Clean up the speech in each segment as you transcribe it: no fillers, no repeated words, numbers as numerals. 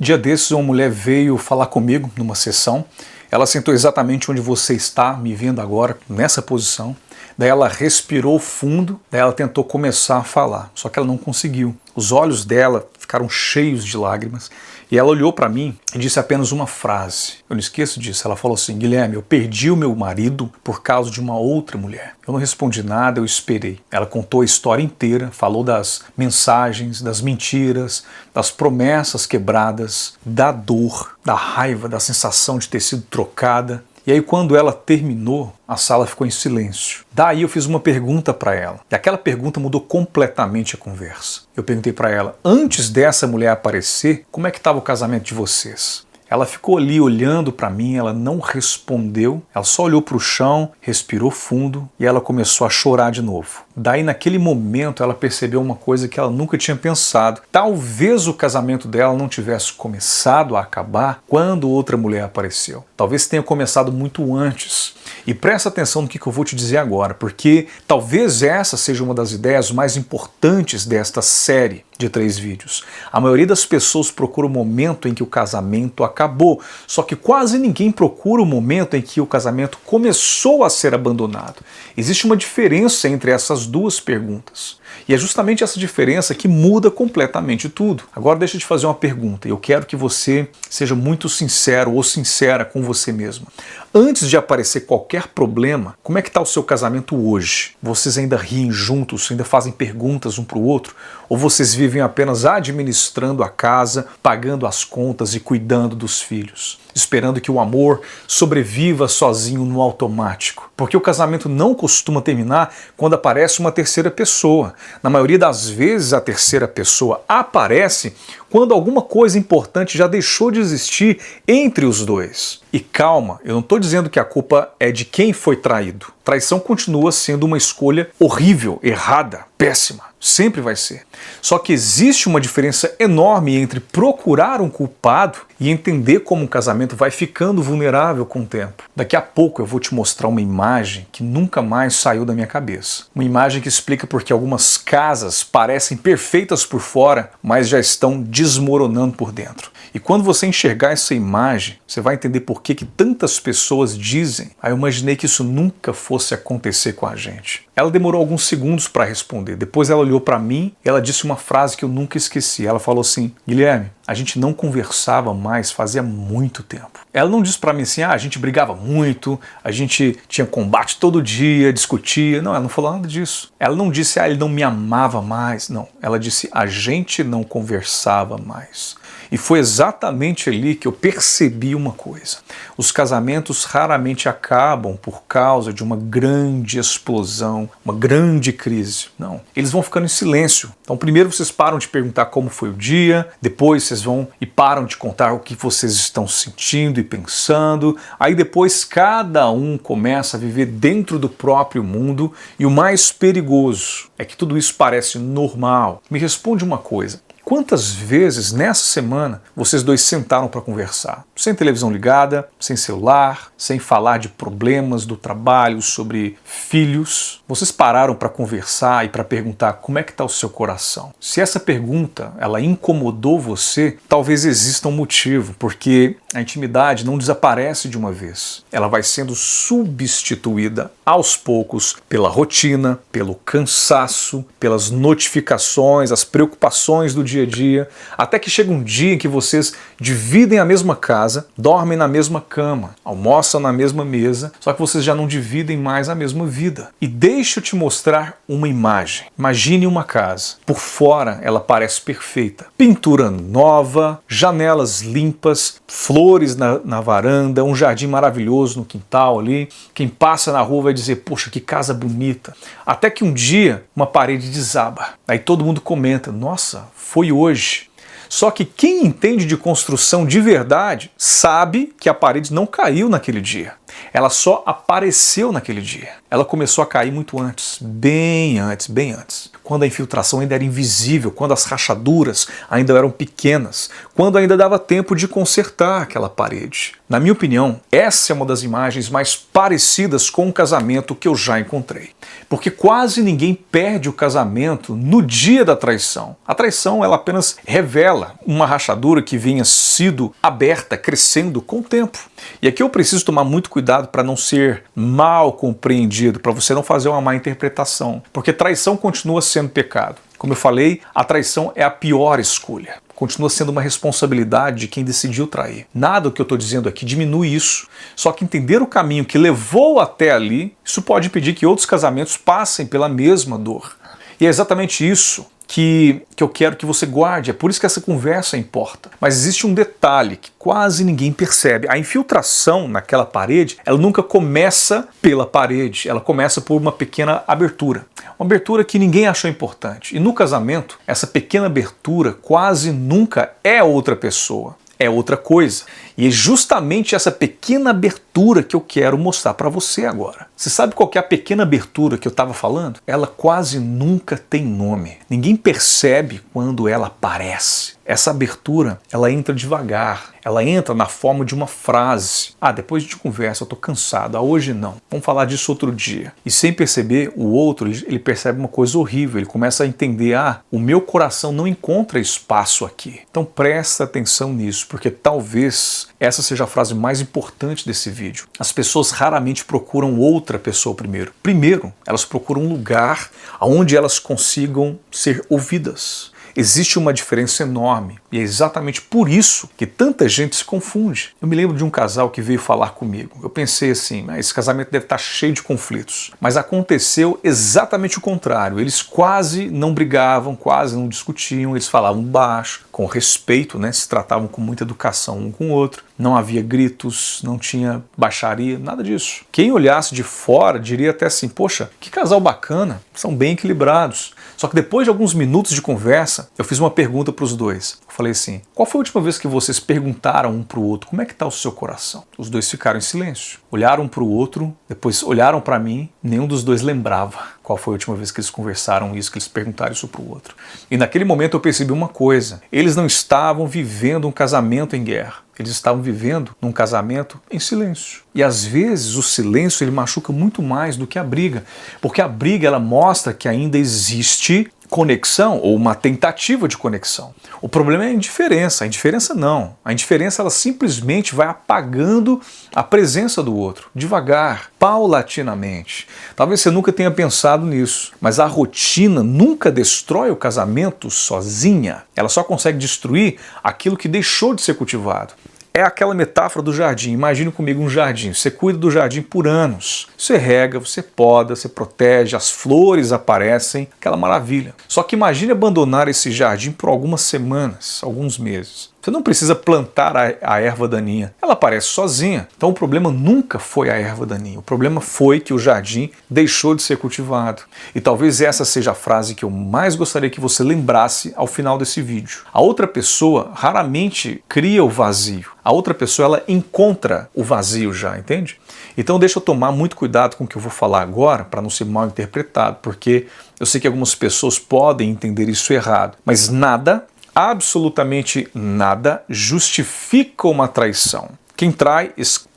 Dia desses, uma mulher veio falar comigo numa sessão. Ela sentou exatamente onde você está me vendo agora, nessa posição. Daí ela respirou fundo, daí ela tentou começar a falar, só que ela não conseguiu. Os olhos dela ficaram cheios de lágrimas e ela olhou para mim e disse apenas uma frase. Eu não esqueço disso. Ela falou assim: Guilherme, eu perdi o meu marido por causa de uma outra mulher. Eu não respondi nada, eu esperei. Ela contou a história inteira, falou das mensagens, das mentiras, das promessas quebradas, da dor, da raiva, da sensação de ter sido trocada. E aí quando ela terminou, a sala ficou em silêncio. Daí eu fiz uma pergunta para ela. E aquela pergunta mudou completamente a conversa. Eu perguntei para ela: antes dessa mulher aparecer, como é que estava o casamento de vocês? Ela ficou ali olhando para mim, ela não respondeu, ela só olhou para o chão, respirou fundo e ela começou a chorar de novo. Daí naquele momento ela percebeu uma coisa que ela nunca tinha pensado. Talvez o casamento dela não tivesse começado a acabar quando outra mulher apareceu. Talvez tenha começado muito antes. E presta atenção no que eu vou te dizer agora, porque talvez essa seja uma das ideias mais importantes desta série de 3 vídeos. A maioria das pessoas procura o momento em que o casamento acabou, só que quase ninguém procura o momento em que o casamento começou a ser abandonado. Existe uma diferença entre essas duas perguntas. E é justamente essa diferença que muda completamente tudo. Agora deixa eu te fazer uma pergunta, e eu quero que você seja muito sincero ou sincera com você mesma. Antes de aparecer qualquer problema, como é que está o seu casamento hoje? Vocês ainda riem juntos, ainda fazem perguntas um para o outro? Ou vocês vivem apenas administrando a casa, pagando as contas e cuidando dos filhos? Esperando que o amor sobreviva sozinho no automático. Porque o casamento não costuma terminar quando aparece uma terceira pessoa. Na maioria das vezes, a terceira pessoa aparece quando alguma coisa importante já deixou de existir entre os dois. E calma, eu não estou dizendo que a culpa é de quem foi traído. Traição continua sendo uma escolha horrível, errada, péssima. Sempre vai ser. Só que existe uma diferença enorme entre procurar um culpado e entender como um casamento vai ficando vulnerável com o tempo. Daqui a pouco eu vou te mostrar uma imagem que nunca mais saiu da minha cabeça. Uma imagem que explica porque algumas casas parecem perfeitas por fora, mas já estão desmoronando por dentro. E quando você enxergar essa imagem, você vai entender por que tantas pessoas dizem: eu imaginei que isso nunca fosse acontecer com a gente. Ela demorou alguns segundos para responder. Depois ela olhou para mim e ela disse uma frase que eu nunca esqueci. Ela falou assim: Guilherme, a gente não conversava mais fazia muito tempo. Ela não disse para mim assim: a gente brigava muito, a gente tinha combate todo dia, discutia. Não, ela não falou nada disso. Ela não disse: ele não me amava mais. Não, ela disse: a gente não conversava mais. E foi exatamente ali que eu percebi uma coisa. Os casamentos raramente acabam por causa de uma grande explosão, uma grande crise. Não, eles vão ficando em silêncio. Então primeiro vocês param de perguntar como foi o dia, depois vocês vão e param de contar o que vocês estão sentindo e pensando. Aí depois cada um começa a viver dentro do próprio mundo e o mais perigoso é que tudo isso parece normal. Me responde uma coisa. Quantas vezes nessa semana vocês dois sentaram para conversar? Sem televisão ligada, sem celular, sem falar de problemas do trabalho, sobre filhos. Vocês pararam para conversar e para perguntar como é que está o seu coração? Se essa pergunta ela incomodou você, talvez exista um motivo, porque a intimidade não desaparece de uma vez. Ela vai sendo substituída aos poucos pela rotina, pelo cansaço, pelas notificações, as preocupações do dia a dia, até que chega um dia em que vocês dividem a mesma casa, dormem na mesma cama, almoçam na mesma mesa, só que vocês já não dividem mais a mesma vida. E deixa eu te mostrar uma imagem. Imagine uma casa. Por fora ela parece perfeita. Pintura nova, janelas limpas, flores na varanda, um jardim maravilhoso no quintal ali. Quem passa na rua vai dizer: poxa, que casa bonita. Até que um dia uma parede desaba. Aí todo mundo comenta: nossa, foi hoje. Só que quem entende de construção de verdade sabe que a parede não caiu naquele dia. Ela só apareceu naquele dia. ela começou a cair muito antes, bem antes, bem antes. Quando a infiltração ainda era invisível, quando as rachaduras ainda eram pequenas, quando ainda dava tempo de consertar aquela parede. Na minha opinião, essa é uma das imagens mais parecidas com um casamento que eu já encontrei. Porque quase ninguém perde o casamento no dia da traição. A traição, ela apenas revela uma rachadura que vinha sido aberta, crescendo com o tempo. E aqui eu preciso tomar muito cuidado para não ser mal compreendido, para você não fazer uma má interpretação. Porque traição continua sendo pecado. Como eu falei, a traição é a pior escolha. Continua sendo uma responsabilidade de quem decidiu trair. Nada do que eu estou dizendo aqui diminui isso. Só que entender o caminho que levou até ali, isso pode impedir que outros casamentos passem pela mesma dor. E é exatamente isso que eu quero que você guarde, é por isso que essa conversa importa. Mas existe um detalhe que quase ninguém percebe. A infiltração naquela parede, ela nunca começa pela parede, ela começa por uma pequena abertura. Uma abertura que ninguém achou importante. E no casamento, essa pequena abertura quase nunca é outra pessoa. É outra coisa. E é justamente essa pequena abertura que eu quero mostrar para você agora. Você sabe qual que é a pequena abertura que eu estava falando? Ela quase nunca tem nome. Ninguém percebe quando ela aparece. Essa abertura, ela entra devagar. Ela entra na forma de uma frase. Depois a gente conversa, eu tô cansado. Hoje não. Vamos falar disso outro dia. E sem perceber, o outro, ele percebe uma coisa horrível. Ele começa a entender, o meu coração não encontra espaço aqui. Então presta atenção nisso, porque talvez essa seja a frase mais importante desse vídeo. As pessoas raramente procuram outra pessoa primeiro. Primeiro, elas procuram um lugar onde elas consigam ser ouvidas. Existe uma diferença enorme e é exatamente por isso que tanta gente se confunde. Eu me lembro de um casal que veio falar comigo. Eu pensei assim, esse casamento deve estar cheio de conflitos. Mas aconteceu exatamente o contrário. Eles quase não brigavam, quase não discutiam, eles falavam baixo, com respeito, se tratavam com muita educação um com o outro. Não havia gritos, não tinha baixaria, nada disso. Quem olhasse de fora diria até assim, poxa, que casal bacana, são bem equilibrados. Só que depois de alguns minutos de conversa, eu fiz uma pergunta para os dois. Eu falei assim, qual foi a última vez que vocês perguntaram um para o outro, como é que está o seu coração? Os dois ficaram em silêncio. Olharam para o outro, depois olharam para mim, nenhum dos dois lembrava qual foi a última vez que eles conversaram isso, que eles perguntaram isso para o outro. E naquele momento eu percebi uma coisa, eles não estavam vivendo um casamento em guerra. Eles estavam vivendo num casamento em silêncio. E às vezes o silêncio ele machuca muito mais do que a briga. Porque a briga ela mostra que ainda existe conexão ou uma tentativa de conexão. O problema é a indiferença. A indiferença não. A indiferença ela simplesmente vai apagando a presença do outro, devagar, paulatinamente. Talvez você nunca tenha pensado nisso, mas a rotina nunca destrói o casamento sozinha. Ela só consegue destruir aquilo que deixou de ser cultivado. É aquela metáfora do jardim. Imagine comigo um jardim. Você cuida do jardim por anos. Você rega, você poda, você protege, as flores aparecem, aquela maravilha. Só que imagine abandonar esse jardim por algumas semanas, alguns meses. Você não precisa plantar a erva daninha, ela aparece sozinha. Então o problema nunca foi a erva daninha, o problema foi que o jardim deixou de ser cultivado. E talvez essa seja a frase que eu mais gostaria que você lembrasse ao final desse vídeo. A outra pessoa raramente cria o vazio, a outra pessoa ela encontra o vazio já, entende? Então deixa eu tomar muito cuidado com o que eu vou falar agora para não ser mal interpretado, porque eu sei que algumas pessoas podem entender isso errado, mas nada, absolutamente nada justifica uma traição. Quem trai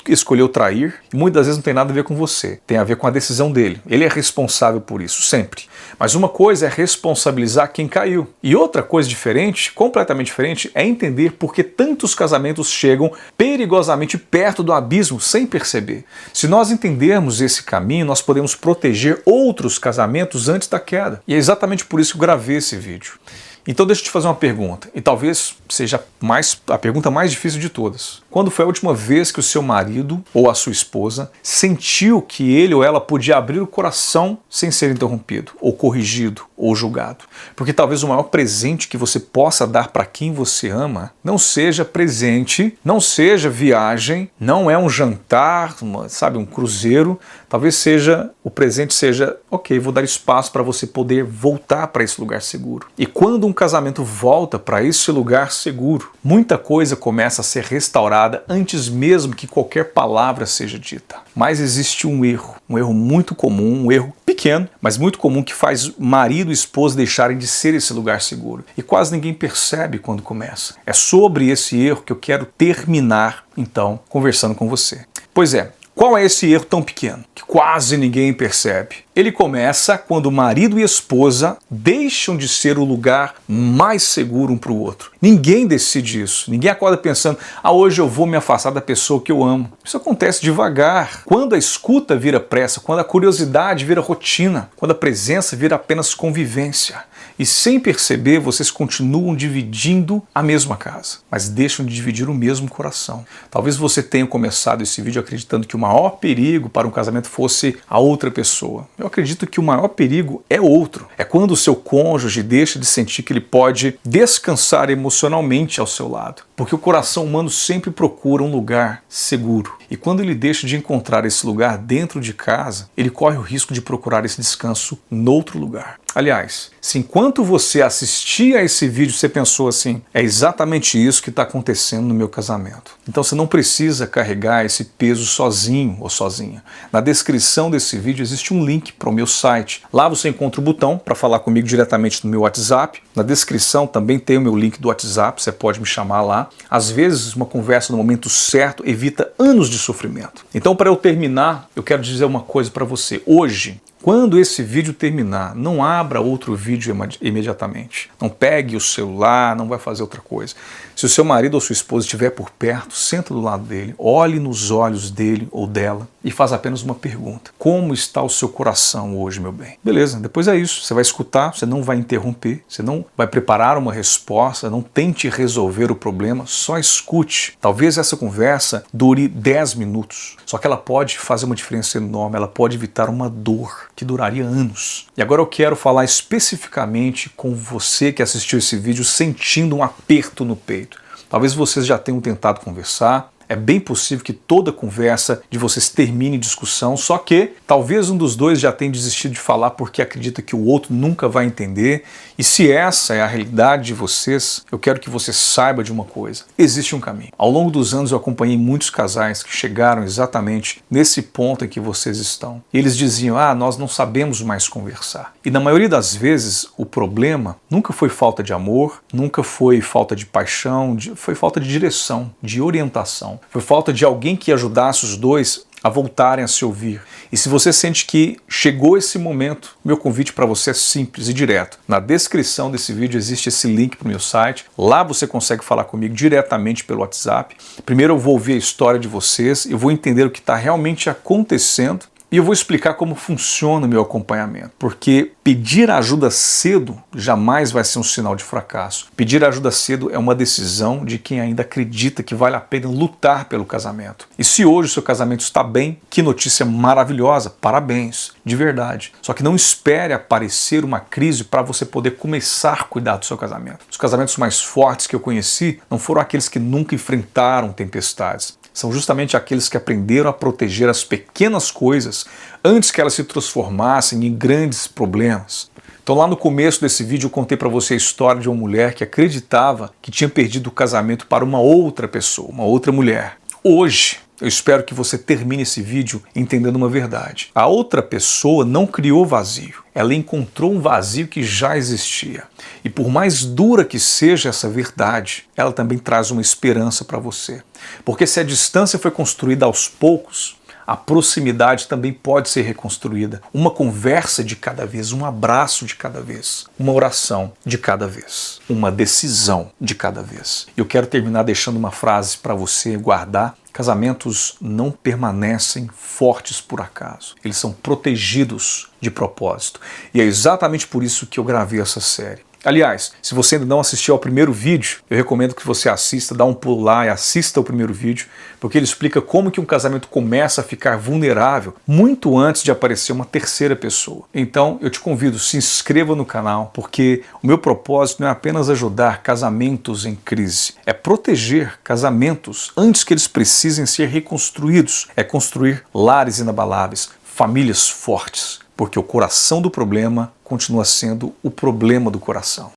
escolheu trair e muitas vezes não tem nada a ver com você, tem a ver com a decisão dele. Ele é responsável por isso, sempre. Mas uma coisa é responsabilizar quem caiu. E outra coisa diferente, completamente diferente, é entender por que tantos casamentos chegam perigosamente perto do abismo sem perceber. Se nós entendermos esse caminho, nós podemos proteger outros casamentos antes da queda. E é exatamente por isso que eu gravei esse vídeo. Então deixa eu te fazer uma pergunta, e talvez seja a pergunta mais difícil de todas. Quando foi a última vez que o seu marido ou a sua esposa sentiu que ele ou ela podia abrir o coração sem ser interrompido, ou corrigido, ou julgado? Porque talvez o maior presente que você possa dar para quem você ama não seja presente, não seja viagem, não é um jantar, um cruzeiro. Talvez o presente seja, ok, vou dar espaço para você poder voltar para esse lugar seguro. E quando um casamento volta para esse lugar seguro, muita coisa começa a ser restaurada antes mesmo que qualquer palavra seja dita. Mas existe um erro muito comum, um erro pequeno, mas muito comum, que faz marido e esposa deixarem de ser esse lugar seguro. E quase ninguém percebe quando começa. É sobre esse erro que eu quero terminar, então, conversando com você. Pois é, qual é esse erro tão pequeno que quase ninguém percebe? Ele começa quando o marido e a esposa deixam de ser o lugar mais seguro um para o outro. Ninguém decide isso. Ninguém acorda pensando, hoje eu vou me afastar da pessoa que eu amo. Isso acontece devagar. Quando a escuta vira pressa, quando a curiosidade vira rotina, quando a presença vira apenas convivência. E sem perceber, vocês continuam dividindo a mesma casa, mas deixam de dividir o mesmo coração. Talvez você tenha começado esse vídeo acreditando que o maior perigo para um casamento fosse a outra pessoa. Eu acredito que o maior perigo é outro. É quando o seu cônjuge deixa de sentir que ele pode descansar emocionalmente ao seu lado. Porque o coração humano sempre procura um lugar seguro. E quando ele deixa de encontrar esse lugar dentro de casa, ele corre o risco de procurar esse descanso em outro lugar. Aliás, se enquanto você assistia a esse vídeo você pensou assim, é exatamente isso que está acontecendo no meu casamento. Então você não precisa carregar esse peso sozinho ou sozinha. Na descrição desse vídeo existe um link para o meu site. Lá você encontra o botão para falar comigo diretamente no meu WhatsApp. Na descrição também tem o meu link do WhatsApp, você pode me chamar lá. Às vezes uma conversa no momento certo evita anos de sofrimento. Então, para eu terminar, eu quero dizer uma coisa para você. Hoje, quando esse vídeo terminar, não abra outro vídeo imediatamente. Não pegue o celular, não vai fazer outra coisa. Se o seu marido ou sua esposa estiver por perto, senta do lado dele, olhe nos olhos dele ou dela e faz apenas uma pergunta. Como está o seu coração hoje, meu bem? Beleza, depois é isso. Você vai escutar, você não vai interromper, você não vai preparar uma resposta, não tente resolver o problema, só escute. Talvez essa conversa dure 10 minutos, só que ela pode fazer uma diferença enorme, ela pode evitar uma dor que duraria anos. E agora eu quero falar especificamente com você que assistiu esse vídeo sentindo um aperto no peito. Talvez vocês já tenham tentado conversar, é bem possível que toda conversa de vocês termine em discussão, só que talvez um dos dois já tenha desistido de falar porque acredita que o outro nunca vai entender. E se essa é a realidade de vocês, eu quero que você saiba de uma coisa. Existe um caminho. Ao longo dos anos eu acompanhei muitos casais que chegaram exatamente nesse ponto em que vocês estão. E eles diziam, nós não sabemos mais conversar. E na maioria das vezes o problema nunca foi falta de amor, nunca foi falta de paixão, foi falta de direção, de orientação. Foi falta de alguém que ajudasse os dois a voltarem a se ouvir. E se você sente que chegou esse momento, meu convite para você é simples e direto. Na descrição desse vídeo existe esse link para o meu site. Lá você consegue falar comigo diretamente pelo WhatsApp. Primeiro eu vou ouvir a história de vocês, eu vou entender o que está realmente acontecendo. E eu vou explicar como funciona o meu acompanhamento, porque pedir ajuda cedo jamais vai ser um sinal de fracasso. Pedir ajuda cedo é uma decisão de quem ainda acredita que vale a pena lutar pelo casamento. E se hoje o seu casamento está bem, que notícia maravilhosa, parabéns, de verdade. Só que não espere aparecer uma crise para você poder começar a cuidar do seu casamento. Os casamentos mais fortes que eu conheci não foram aqueles que nunca enfrentaram tempestades. São justamente aqueles que aprenderam a proteger as pequenas coisas antes que elas se transformassem em grandes problemas. Então lá no começo desse vídeo eu contei para você a história de uma mulher que acreditava que tinha perdido o casamento para uma outra pessoa, uma outra mulher. Hoje, eu espero que você termine esse vídeo entendendo uma verdade. A outra pessoa não criou vazio. Ela encontrou um vazio que já existia. E por mais dura que seja essa verdade, ela também traz uma esperança para você. Porque se a distância foi construída aos poucos, a proximidade também pode ser reconstruída. Uma conversa de cada vez, um abraço de cada vez, uma oração de cada vez, uma decisão de cada vez. Eu quero terminar deixando uma frase para você guardar. Casamentos não permanecem fortes por acaso. Eles são protegidos de propósito. E é exatamente por isso que eu gravei essa série. Aliás, se você ainda não assistiu ao primeiro vídeo, eu recomendo que você assista, dá um pulo lá e assista ao primeiro vídeo, porque ele explica como que um casamento começa a ficar vulnerável muito antes de aparecer uma terceira pessoa. Então, eu te convido, se inscreva no canal, porque o meu propósito não é apenas ajudar casamentos em crise, é proteger casamentos antes que eles precisem ser reconstruídos, é construir lares inabaláveis, famílias fortes. Porque o coração do problema continua sendo o problema do coração.